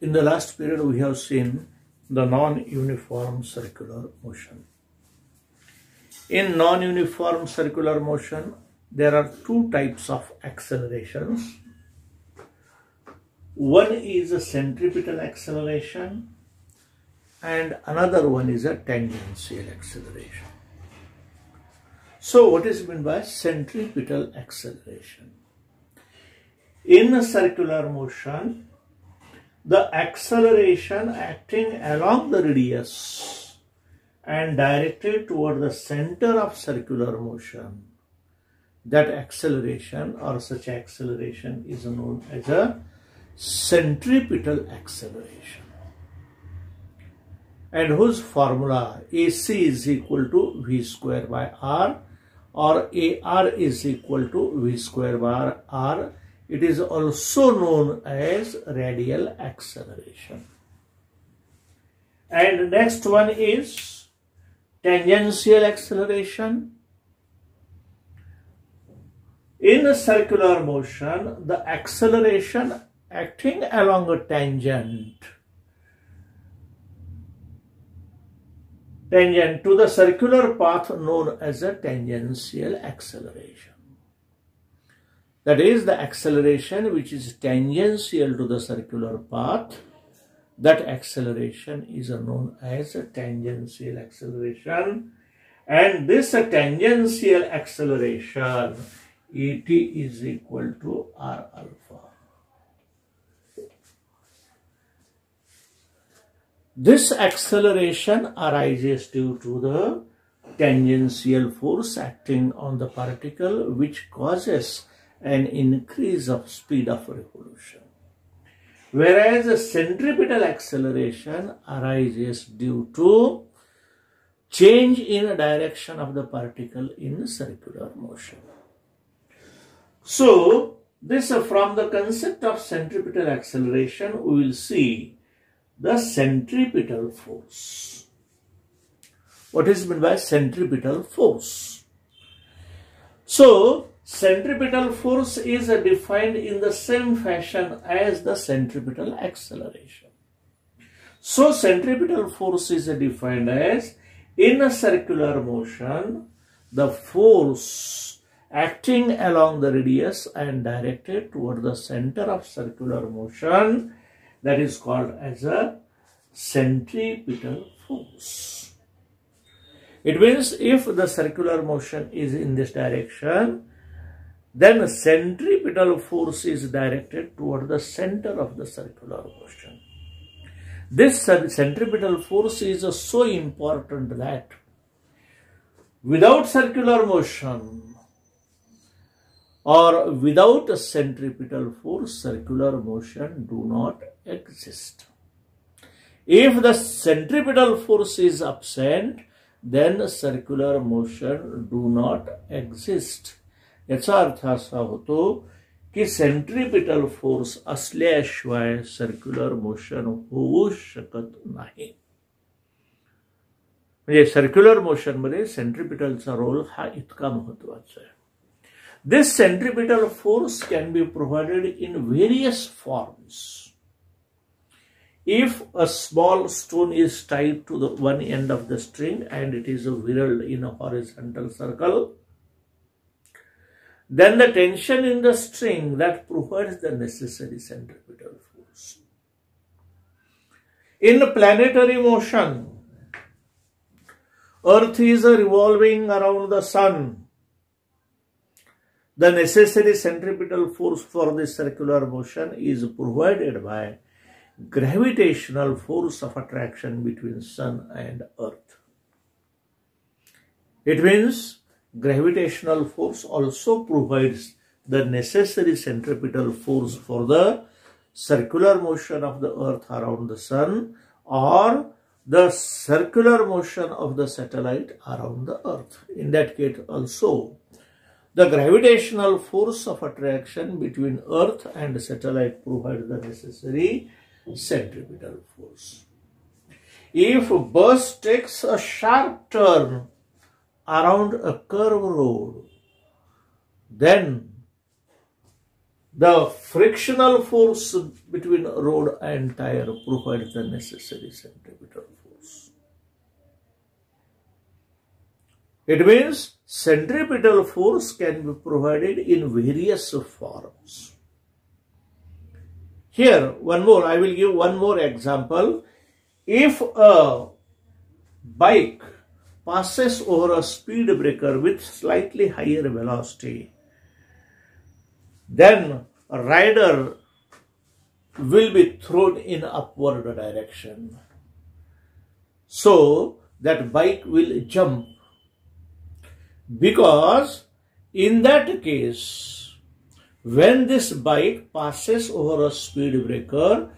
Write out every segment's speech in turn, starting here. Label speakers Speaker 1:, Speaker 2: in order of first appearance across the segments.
Speaker 1: In the last period, we have seen the non-uniform circular motion. In non-uniform circular motion, there are two types of accelerations. One is a centripetal acceleration and another one is a tangential acceleration. So what is meant by centripetal acceleration? In a circular motion, the acceleration acting along the radius and directed toward the center of circular motion, that acceleration or such acceleration is known as a centripetal acceleration, and whose formula AC is equal to V square by R or AR is equal to V square by R. It is also known as radial acceleration. And next one is tangential acceleration. In a circular motion, the acceleration acting along a tangent to the circular path known as a tangential acceleration. That is, the acceleration which is tangential to the circular path, that acceleration is known as a tangential acceleration. And this tangential acceleration, Et is equal to R alpha. This acceleration arises due to the tangential force acting on the particle, which causes an increase of speed of revolution, whereas the centripetal acceleration arises due to change in direction of the particle in circular motion. So, this from the concept of centripetal acceleration, we will see the centripetal force. What is meant by centripetal force? So, centripetal force is defined in the same fashion as the centripetal acceleration. So, centripetal force is defined as, in a circular motion, the force acting along the radius and directed toward the center of circular motion, that is called as a centripetal force. It means if the circular motion is in this direction, then centripetal force is directed toward the center of the circular motion. This centripetal force is so important that without circular motion or without a centripetal force, circular motion do not exist. If the centripetal force is absent, then circular motion do not exist. याचा अर्थ असा होतो की centripetal force असल्याशिवाय circular motion होऊ शकत नाही. म्हणजे circular motion मध्ये सेंट्रिपिटलचा रोल हा इतका महत्त्वाचा आहे. This centripetal force can be provided in various forms. If a small stone is tied to the one end of the string and it is whirled in a horizontal circle, then the tension in the string that provides the necessary centripetal force. In planetary motion, Earth is revolving around the Sun. The necessary centripetal force for this circular motion is provided by gravitational force of attraction between Sun and Earth. It means gravitational force also provides the necessary centripetal force for the circular motion of the Earth around the Sun or the circular motion of the satellite around the Earth. In that case also, the gravitational force of attraction between Earth and satellite provides the necessary centripetal force. If a bus takes a sharp turn around a curved road, then the frictional force between rod and tire provides the necessary centripetal force. It means centripetal force can be provided in various forms. Here, I will give one more example. If a bike passes over a speed breaker with slightly higher velocity, then a rider will be thrown in upward direction. So that bike will jump, because in that case, when this bike passes over a speed breaker,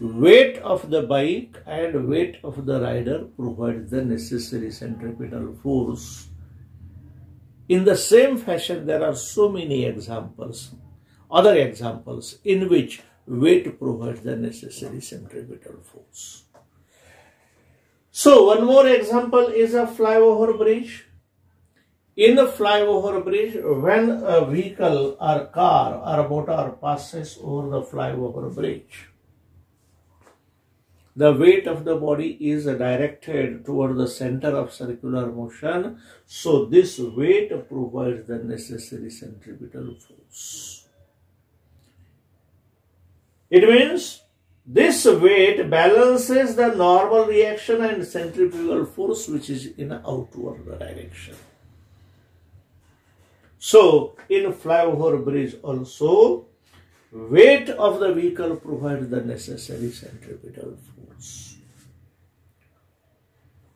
Speaker 1: weight of the bike and weight of the rider provides the necessary centripetal force. In the same fashion, there are so many examples, other examples in which weight provides the necessary centripetal force. So one more example is a flyover bridge. In a flyover bridge, when a vehicle or car or motor passes over the flyover bridge, the weight of the body is directed toward the center of circular motion. So this weight provides the necessary centripetal force. It means this weight balances the normal reaction and centrifugal force which is in outward direction. So in flyover bridge also, weight of the vehicle provides the necessary centripetal force.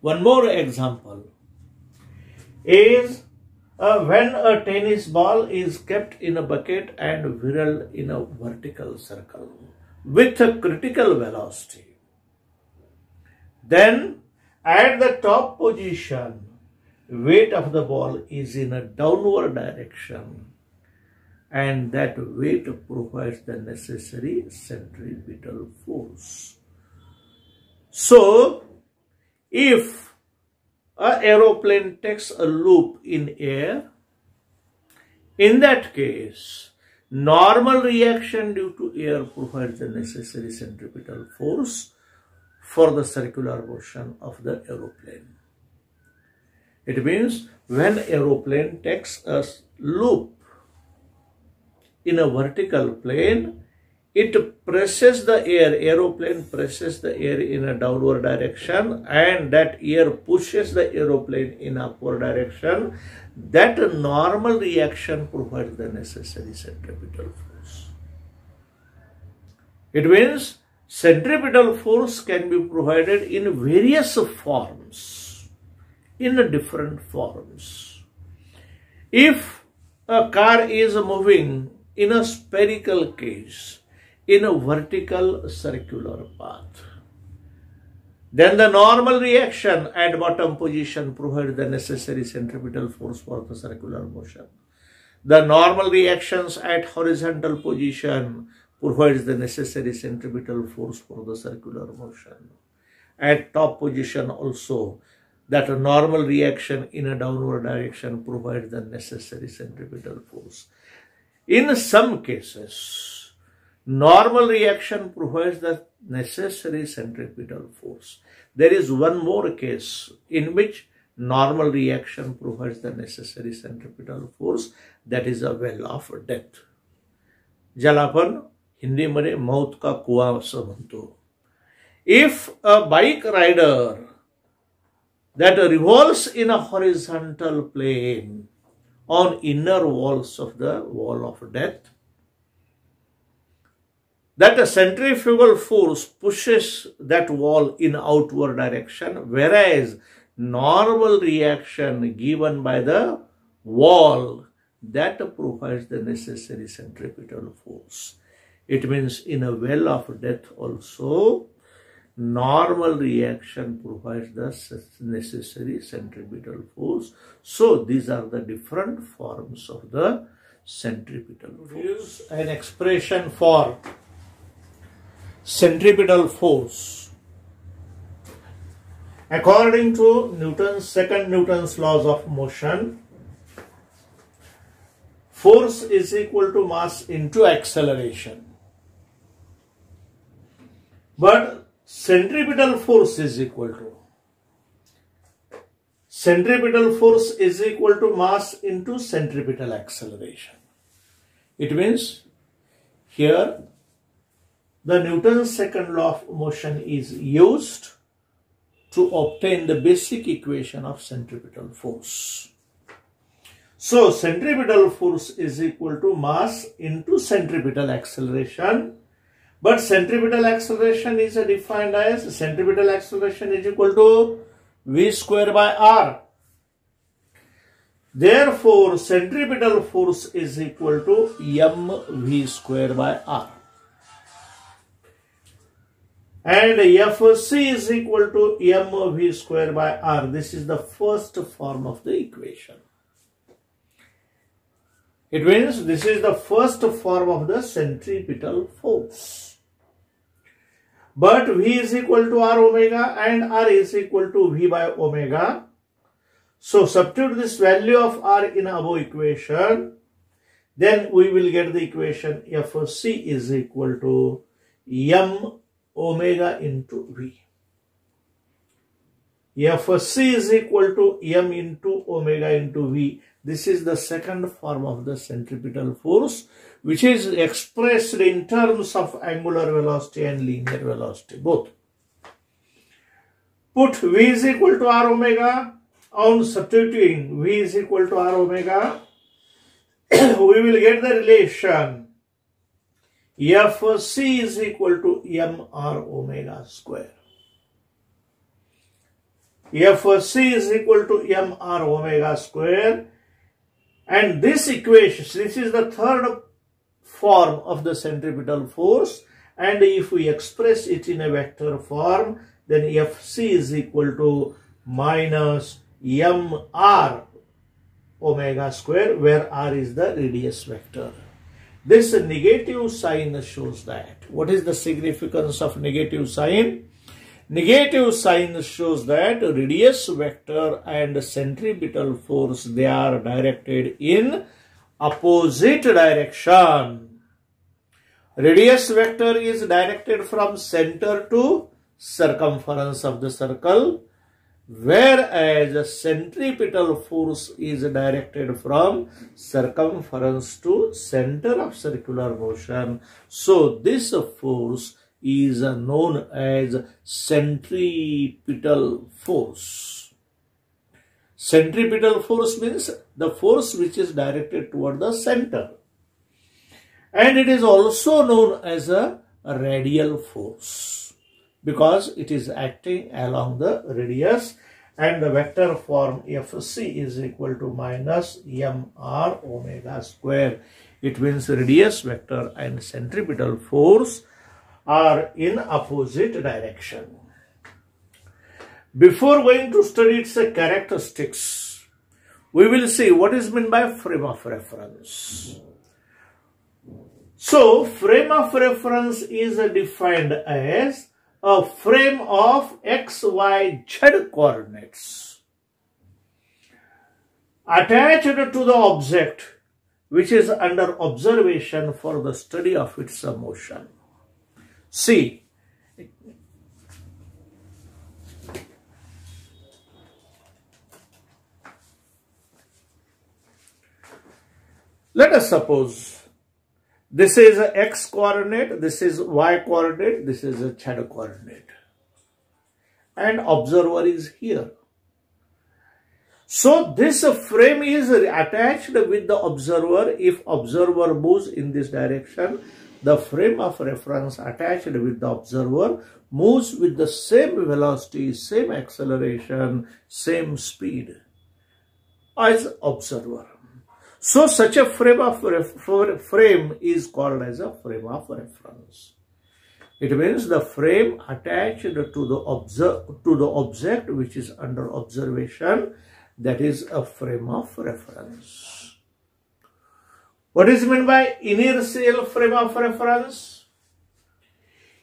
Speaker 1: One more example is when a tennis ball is kept in a bucket and whirled in a vertical circle with a critical velocity. Then at the top position, weight of the ball is in a downward direction, and that weight provides the necessary centripetal force. So, if an aeroplane takes a loop in air, in that case, normal reaction due to air provides the necessary centripetal force for the circular motion of the aeroplane. It means when aeroplane takes a loop in a vertical plane, it presses the air, aeroplane presses the air in a downward direction, and that air pushes the aeroplane in upward direction. That normal reaction provides the necessary centripetal force. It means centripetal force can be provided in various forms, in different forms. If a car is moving in a spherical case, in a vertical circular path, then the normal reaction at bottom position provides the necessary centripetal force for the circular motion. The normal reactions at horizontal position provides the necessary centripetal force for the circular motion. At top position also, that a normal reaction in a downward direction provides the necessary centripetal force. In some cases, normal reaction provides the necessary centripetal force. There is one more case in which normal reaction provides the necessary centripetal force, that is a well of death. ज्याला आपण हिंदीमध्ये मौत का कुआं असं म्हणतो. If a bike rider that revolves in a horizontal plane on inner walls of the wall of death, that a centrifugal force pushes that wall in outward direction, whereas normal reaction given by the wall, that provides the necessary centripetal force. It means in a well of death also, normal reaction provides the necessary centripetal force. So these are the different forms of the centripetal force. An expression for centripetal force. According to Newton's laws of motion, force is equal to mass into acceleration. But centripetal force is equal to mass into centripetal acceleration. It means here the Newton's second law of motion is used to obtain the basic equation of centripetal force. So centripetal force is equal to mass into centripetal acceleration. But centripetal acceleration is defined as centripetal acceleration is equal to v square by r. Therefore, centripetal force is equal to mv square by r. And Fc is equal to mv square by r. This is the first form of the equation. It means this is the first form of the centripetal force. But V is equal to r omega and r is equal to v by omega. So substitute this value of r in above equation. Then we will get the equation Fc is equal to m omega into v. Fc is equal to m into omega into v. This is the second form of the centripetal force, which is expressed in terms of angular velocity and linear velocity both. Put v is equal to r omega. On substituting v is equal to r omega, we will get the relation Fc is equal to mr omega square. Fc is equal to mr omega square. And this equation, this is the third form of the centripetal force. And if we express it in a vector form, then Fc is equal to minus mr omega square, where r is the radius vector. This negative sign shows that. What is the significance of negative sign? Negative sign shows that radius vector and centripetal force, they are directed in opposite direction. Radius vector is directed from center to circumference of the circle, whereas centripetal force is directed from circumference to center of circular motion. So this force is known as centripetal force. Centripetal force means the force which is directed toward the center. And it is also known as a radial force because it is acting along the radius, and the vector form Fc is equal to minus mr omega square. It means radius vector and centripetal force are in opposite direction. Before going to study its characteristics, we will see what is meant by frame of reference. So, frame of reference is defined as a frame of x, y, z coordinates attached to the object which is under observation for the study of its motion. See, let us suppose this is a x coordinate, this is y coordinate, this is a z coordinate, and observer is here. So this frame is attached with the observer. If observer moves in this direction, the frame of reference attached with the observer moves with the same velocity, same acceleration, same speed as observer. So such a frame is called as a frame of reference. It means the frame attached to the object which is under observation, that is a frame of reference. What is meant by inertial frame of reference?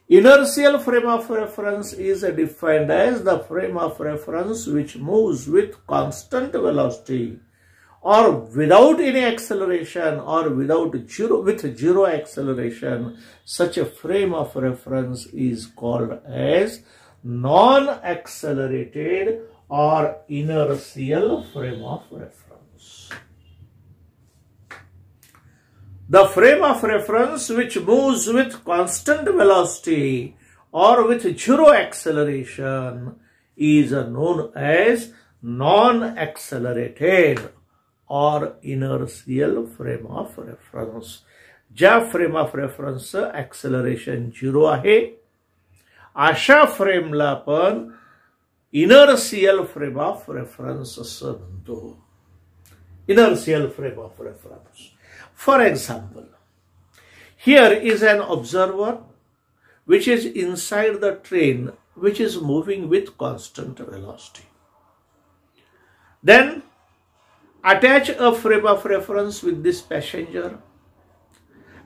Speaker 1: Inertial frame of reference is defined as the frame of reference which moves with constant velocity or without any acceleration or with zero acceleration, such a frame of reference is called as non-accelerated or inertial frame of reference. The frame of reference which moves with constant velocity or with zero acceleration is known as non-accelerated or inertial frame of reference. ज्या frame of reference acceleration 0 आहे अशा फ्रेमला आपण inertial frame of reference असं म्हणतो. Inertial frame of reference. For example, here is an observer which is inside the train which is moving with constant velocity. Then attach a frame of reference with this passenger.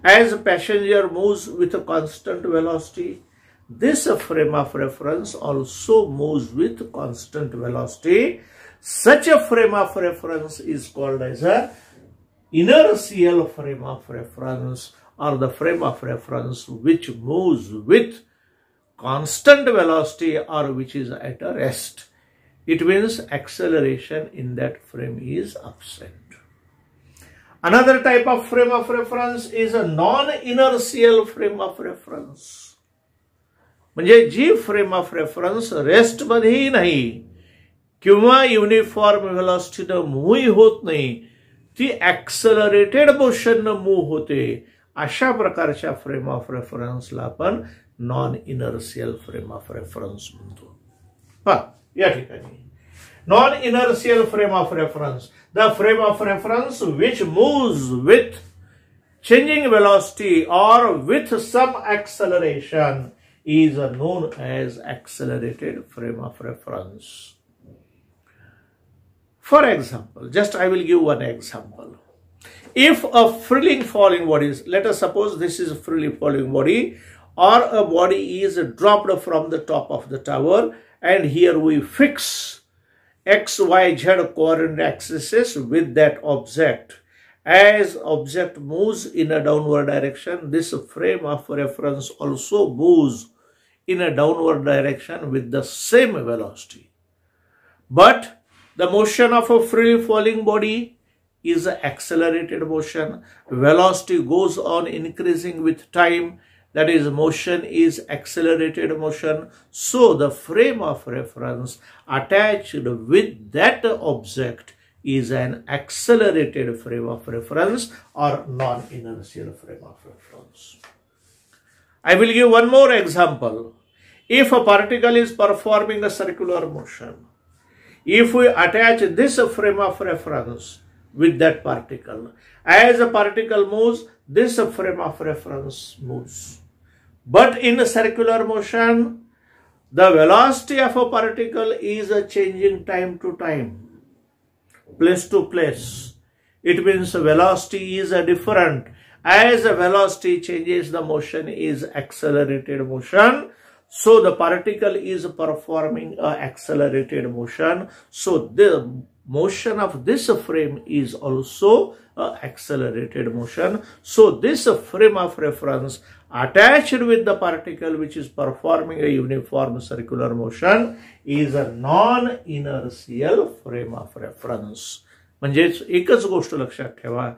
Speaker 1: As passenger moves with a constant velocity, this frame of reference also moves with constant velocity. Such a frame of reference is called as a inertial frame of reference, or the frame of reference which moves with constant velocity or which is at a rest. It means acceleration in that frame is absent. Another type of frame of reference is a non-inertial frame of reference. म्हणजे जी frame of reference rest मध्येही नाही किंवा uniform व्हेलॉसिटीने move होत नाही, ती ॲक्सेलरेटेड मोशनने move होते, अशा प्रकारच्या फ्रेम ऑफ रेफरन्सला आपण non inertial frame of reference म्हणतो. पहा या ठिकाणी non-inertial frame of reference, the frame of reference which moves with changing velocity or with some acceleration is known as accelerated frame of reference. For example, just I will give one example. If a freely falling body, let us suppose this is a freely falling body, or a body is dropped from the top of the tower, and here we fix x, y, z coordinate axes with that object. As object moves in a downward direction, this frame of reference also moves in a downward direction with the same velocity. But the motion of a free falling body is an accelerated motion. Velocity goes on increasing with time. That is, motion is accelerated motion. So the frame of reference attached with that object is an accelerated frame of reference or non-inertial frame of reference. I will give one more example. If a particle is performing a circular motion, if we attach this frame of reference with that particle, as a particle moves, this frame of reference moves. But in a circular motion, the velocity of a particle is changing time to time, place to place. It means velocity is different. As the velocity changes, the motion is accelerated motion. So the particle is performing an accelerated motion. So the motion of this frame is also accelerated motion. So this frame of reference attached with the particle which is performing a uniform circular motion is a non-inertial frame of reference. म्हणजेच एकच गोष्ट लक्षात ठेवा,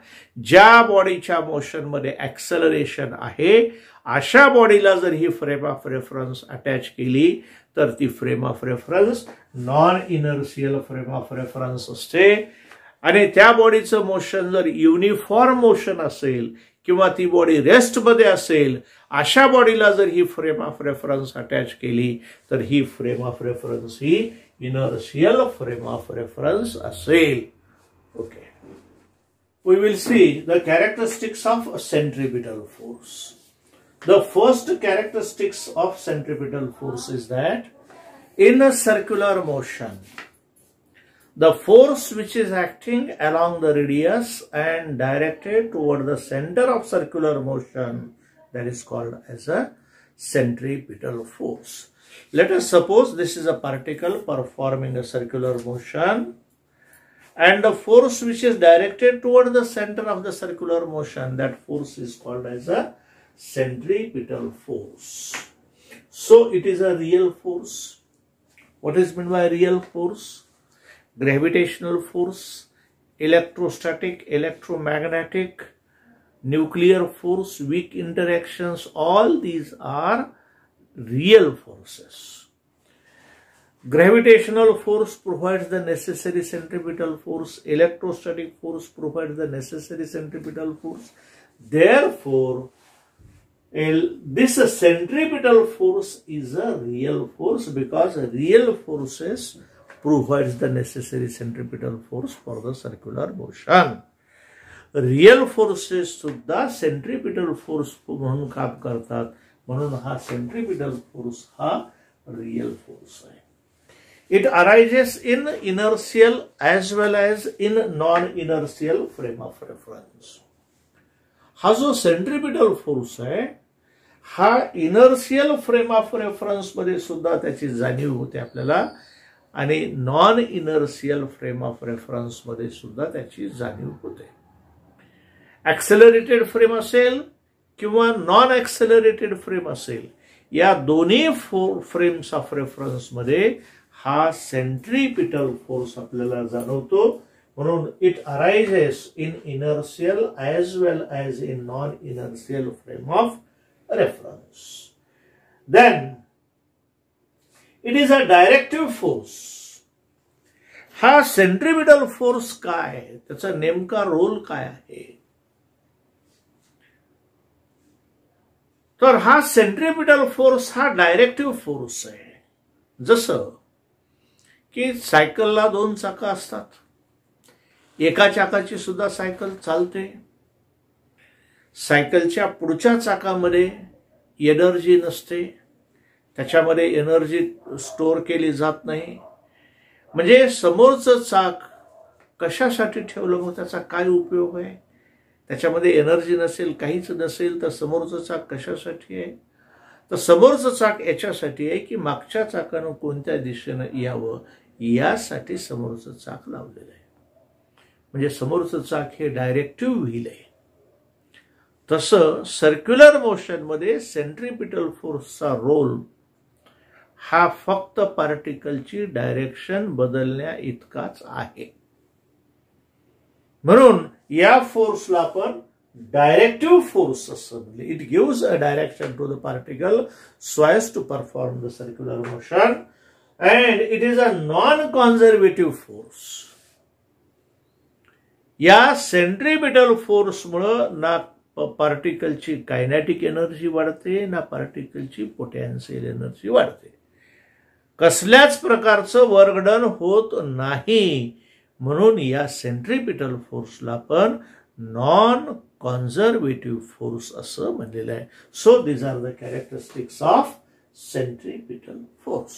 Speaker 1: ज्या बॉडीच्या motion मध्ये acceleration आहे अशा बॉडीला जर ही फ्रेम ऑफ रेफरन्स अटॅच केली तर ती frame of reference non inertial frame of reference असते. आणि त्या बॉडीचं मोशन जर युनिफॉर्म मोशन असेल किंवा ती बॉडी रेस्ट मध्ये असेल, अशा बॉडीला जर ही फ्रेम ऑफ रेफरन्स अटॅच केली तर ही फ्रेम ऑफ रेफरन्स ही इनर्शियल फ्रेम ऑफ रेफरन्स असेल. Okay, we will see the characteristics of centripetal force. The first characteristics of centripetal force is that in a circular motion, the force which is acting along the radius and directed toward the center of circular motion, that is called as a centripetal force. Let us suppose this is a particle performing a circular motion, and the force which is directed toward the center of the circular motion, that force is called as a centripetal force. So it is a real force. What is meant by real force? Gravitational force, electrostatic, electromagnetic, nuclear force, weak interactions, all these are real forces. Gravitational force provides the necessary centripetal force. Electrostatic force provides the necessary centripetal force. Therefore, this centripetal force is a real force because real forces provides the necessary centripetal force for the circular motion. Real forces सुद्धा centripetal force म्हणून काम करतात. म्हणून हा centripetal force हा real force आहे. It arises in inertial as well as in non-inertial frame of reference. हा जो centripetal force आहे हा inertial frame of reference मध्ये सुद्धा त्याची जाणीव होते आपल्याला आणि non-inertial frame of reference मध्ये सुद्धा त्याची जाणीव होते. Accelerated frame असेल किंवा नॉन एक्सेलरेटेड फ्रेम असेल या दोन्ही फ्रेम्स ऑफ रेफरन्स मध्ये हा सेंट्रीपिटल फोर्स आपल्याला जाणवतो. म्हणून it arises in inertial as well as in non inertial frame of reference. Then it is a directive force. हा सेंट्रीपिटल फोर्स काय, त्याचा नेमका रोल काय आहे, तर हा सेंट्रिपिटल फोर्स हा डायरेक्टिव्ह फोर्स आहे. जसं की सायकलला दोन चाकं असतात, एका चाकाची सुद्धा सायकल चालते. सायकलच्या पुढच्या चाकामध्ये एनर्जी नसते, त्याच्यामध्ये एनर्जी स्टोअर केली जात नाही. म्हणजे समोरचं चाक कशासाठी ठेवलं, मग त्याचा काय उपयोग आहे. त्याच्यामध्ये एनर्जी नसेल, काहीच नसेल तर समोरचं चाक कशासाठी आहे, तर समोरचं चाक याच्यासाठी आहे की मागच्या चाकानं कोणत्या दिशेनं यावं यासाठी समोरचं चाक लावलेलं आहे. म्हणजे समोरचं चाक हे डायरेक्टिव्ह व्हील आहे. तसं सर्क्युलर मोशन मध्ये सेंट्रिपिटल फोर्सचा रोल हा फक्त पार्टिकलची डायरेक्शन बदलण्या इतकाच आहे. म्हणून या फोर्सला आपण डायरेक्टिव्ह फोर्स असं म्हणले. It gives a direction to the particle so as to perform the circular motion and it is a non conservative force. या सेंट्रिपिटल फोर्समुळे ना पार्टिकलची कायनेटिक एनर्जी वाढते ना पार्टिकलची पोटेन्शियल एनर्जी वाढते. कसल्याच प्रकारचं वर्क डन होत नाही. म्हणून या सेंट्रिपिटल फोर्सला पण नॉन कॉन्झर्वेटिव्ह फोर्स असं म्हणलेलं आहे. So these are the characteristics of centripetal force.